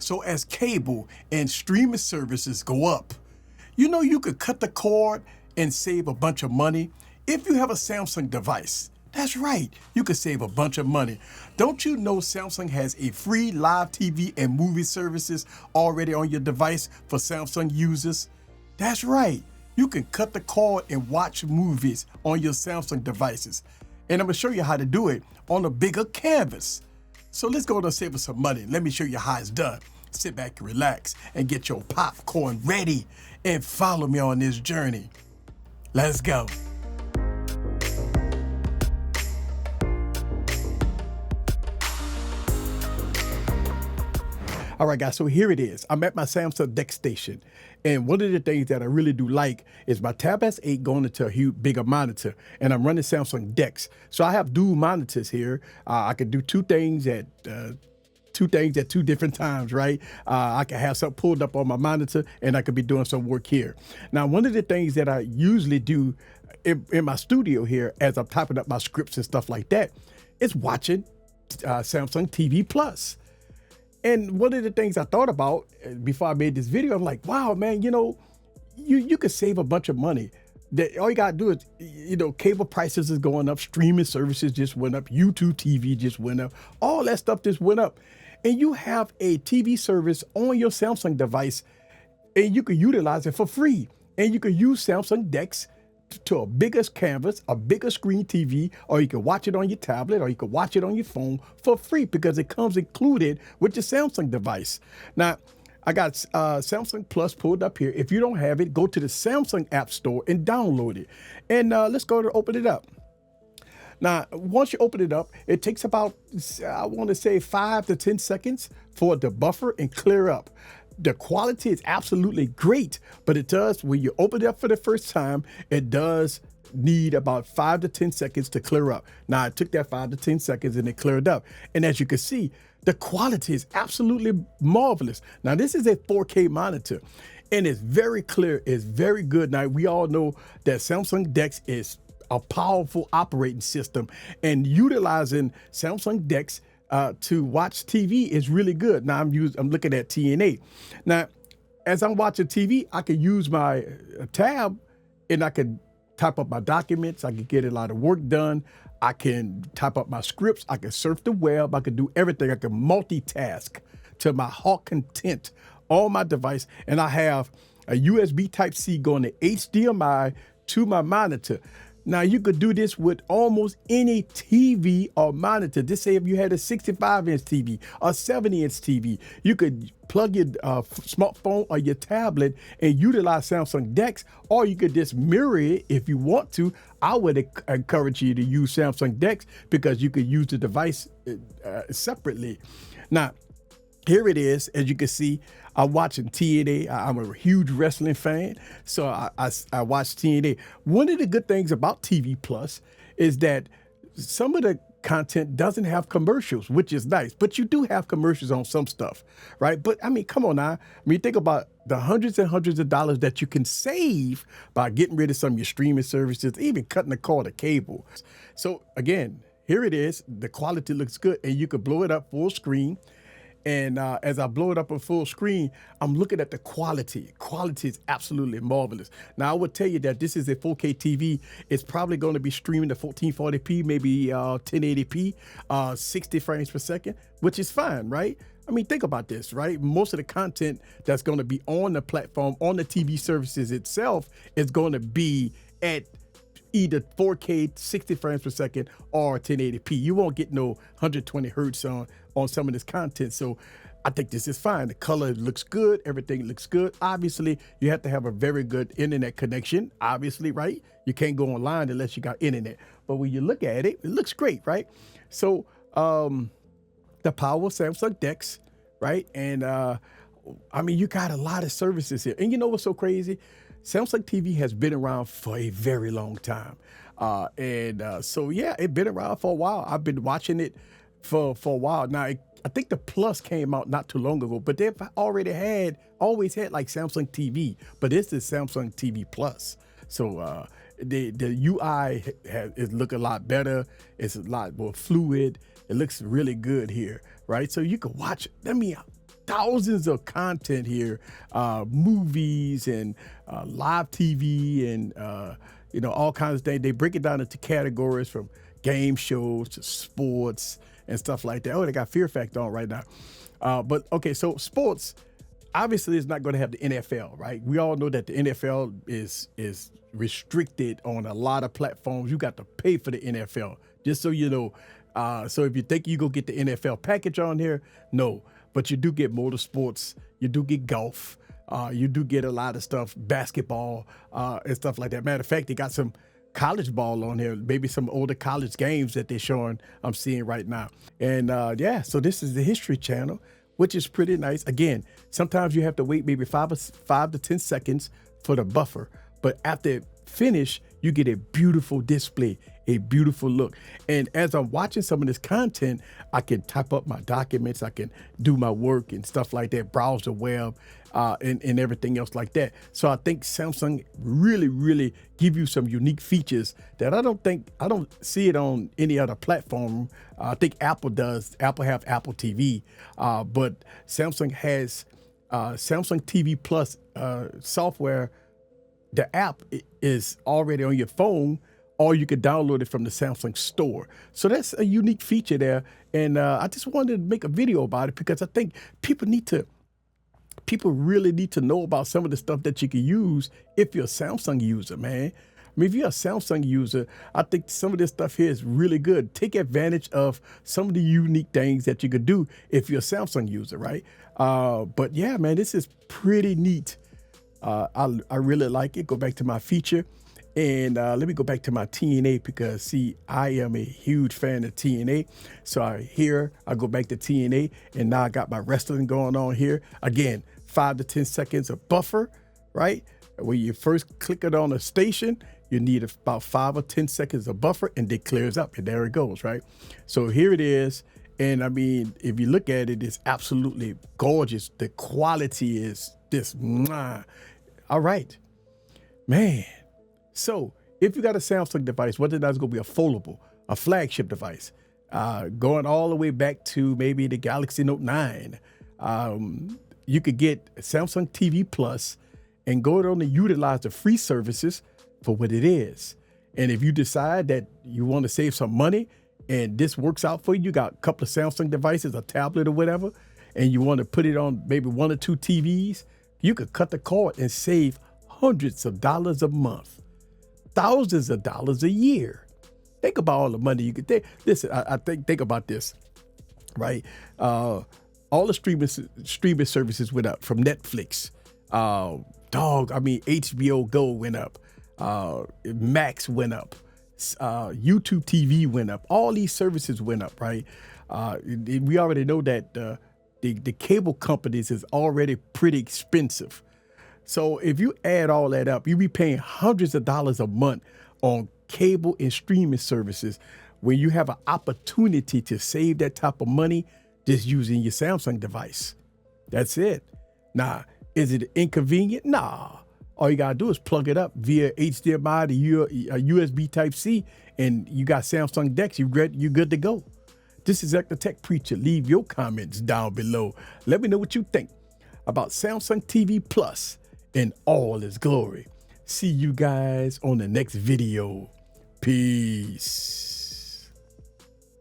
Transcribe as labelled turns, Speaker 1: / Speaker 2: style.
Speaker 1: So as cable and streaming services go up, you know you could cut the cord and save a bunch of money if you have a Samsung device. That's right, you could save a bunch of money. Don't you know Samsung has a free live TV and movie services already on your device for Samsung users? That's right, you can cut the cord and watch movies on your Samsung devices. And I'm gonna show you how to do it on a bigger canvas. So let's go and save us some money. Let me show you how it's done. Sit back and relax and get your popcorn ready and follow me on this journey. Let's go. All right, guys, so here it is. I'm at my Samsung DeX station. And one of the things that I really do like is my Tab S8 going into a huge, bigger monitor. And I'm running Samsung DeX. So I have dual monitors here. I can do two things at two different times, right? I can have something pulled up on my monitor and I could be doing some work here. Now, one of the things that I usually do in my studio here as I'm typing up my scripts and stuff like that is watching Samsung TV Plus. And one of the things I thought about before I made this video, I'm like, wow, man, you know, you could save a bunch of money. All you gotta do is, you know, cable prices is going up, streaming services just went up, YouTube TV just went up, all that stuff just went up. And you have a TV service on your Samsung device and you can utilize it for free. And you can use Samsung DeX to a bigger canvas, a bigger screen TV, or you can watch it on your tablet, or you can watch it on your phone for free because it comes included with your Samsung device. Now, I got Samsung Plus pulled up here. If you don't have it, go to the Samsung App Store and download it. And let's go to open it up. Now, once you open it up, it takes about, I want to say 5 to 10 seconds for it to buffer and clear up. The quality is absolutely great, but it does, when you open it up for the first time, it does need about 5 to 10 seconds to clear up. Now, it took that 5 to 10 seconds and it cleared up. And as you can see, the quality is absolutely marvelous. Now, this is a 4K monitor and it's very clear, it's very good. Now, we all know that Samsung DeX is a powerful operating system, and utilizing Samsung DeX to watch TV is really good. Now I'm looking at TNA. Now, as I'm watching TV, I can use my tab and I can type up my documents. I can get a lot of work done. I can type up my scripts. I can surf the web. I can do everything. I can multitask to my heart content on my device. And I have a USB Type-C going to HDMI to my monitor. Now, you could do this with almost any TV or monitor. Just say if you had a 65-inch TV or 70-inch TV, you could plug your smartphone or your tablet and utilize Samsung DeX, or you could just mirror it if you want to. I would encourage you to use Samsung DeX because you could use the device separately. Now, here it is, as you can see. I'm watching TNA. I'm a huge wrestling fan, so I watch TNA. One of the good things about TV Plus is that some of the content doesn't have commercials, which is nice, but you do have commercials on some stuff, right? But I mean, come on now. I mean, think about the hundreds and hundreds of dollars that you can save by getting rid of some of your streaming services, even cutting the cord of cable. So again, here it is. The quality looks good, and you could blow it up full screen. And as I blow it up on full screen, I'm looking at the quality. Quality is absolutely marvelous. Now, I would tell you that this is a 4K TV. It's probably going to be streaming to 1440p, maybe 1080p, 60 frames per second, which is fine, right? I mean, think about this, right? Most of the content that's going to be on the platform, on the TV services itself, is going to be at either 4K 60 frames per second or 1080p. You won't get no 120 hertz on some of this content. So I think this is fine. The color looks good. Everything looks good. Obviously, you have to have a very good internet connection, obviously, right? You can't go online unless you got internet. But when you look at it, it looks great, right? So the power of Samsung DeX, right? And I mean, you got a lot of services here. And you know what's so crazy? Samsung TV has been around for a very long time. So yeah, it's been around for a while. I've been watching it for a while. Now, I think the Plus came out not too long ago, but they've always had like Samsung TV, but this is Samsung TV Plus. So the UI is look a lot better. It's a lot more fluid. It looks really good here, right? So you can watch. thousands of content here, movies and live TV and all kinds of things. They break it down into categories from game shows to sports and stuff like that. Oh, they got Fear Factor on right now. But okay, so sports obviously is not going to have the NFL, right? We all know that the NFL is restricted on a lot of platforms. You got to pay for the NFL, just so you know. So if you think you go get the NFL package on here, no. But you do get motorsports, you do get golf, you do get a lot of stuff, basketball and stuff like that. Matter of fact, they got some college ball on here, maybe some older college games that they're showing, I'm seeing right now. And yeah, so this is the History Channel, which is pretty nice. Again, sometimes you have to wait maybe 5 to 10 seconds for the buffer, but after it finish, you get a beautiful display, a beautiful look. And as I'm watching some of this content, I can type up my documents, I can do my work and stuff like that, browse the web and everything else like that. So I think Samsung really give you some unique features that I don't see it on any other platform. I think Apple does. Apple have Apple TV, but Samsung has Samsung TV Plus software. The app is already on your phone, or you could download it from the Samsung store. So that's a unique feature there. And I just wanted to make a video about it because I think people really need to know about some of the stuff that you can use if you're a Samsung user, man. I mean, if you're a Samsung user, I think some of this stuff here is really good. Take advantage of some of the unique things that you could do if you're a Samsung user, right? But yeah, man, this is pretty neat. I really like it. Go back to my feature. And let me go back to my TNA because, see, I am a huge fan of TNA. So I go back to TNA, and now I got my wrestling going on here. Again, 5 to 10 seconds of buffer, right? When you first click it on a station, you need about 5 or 10 seconds of buffer, and it clears up, and there it goes, right? So here it is. And I mean, if you look at it, it's absolutely gorgeous. The quality is this. Mwah. All right, man. So if you got a Samsung device, whether that's going to be a foldable, a flagship device, going all the way back to maybe the Galaxy Note 9, you could get Samsung TV Plus and go on to utilize the free services for what it is. And if you decide that you want to save some money and this works out for you, you got a couple of Samsung devices, a tablet or whatever, and you want to put it on maybe 1 or 2 TVs, you could cut the cord and save hundreds of dollars a month, thousands of dollars a year. Think about all the money you could take. Listen, I think about this, right? All the streaming services went up from Netflix. HBO Go went up. Max went up. YouTube TV went up. All these services went up, right? We already know that the cable companies is already pretty expensive. So if you add all that up, you'll be paying hundreds of dollars a month on cable and streaming services when you have an opportunity to save that type of money just using your Samsung device. That's it. Now, is it inconvenient? Nah. All you got to do is plug it up via HDMI to USB Type-C, and you got Samsung DeX. You're good to go. This is the Tech Preacher. Leave your comments down below. Let me know what you think about Samsung TV Plus in all its glory. See you guys on the next video. Peace.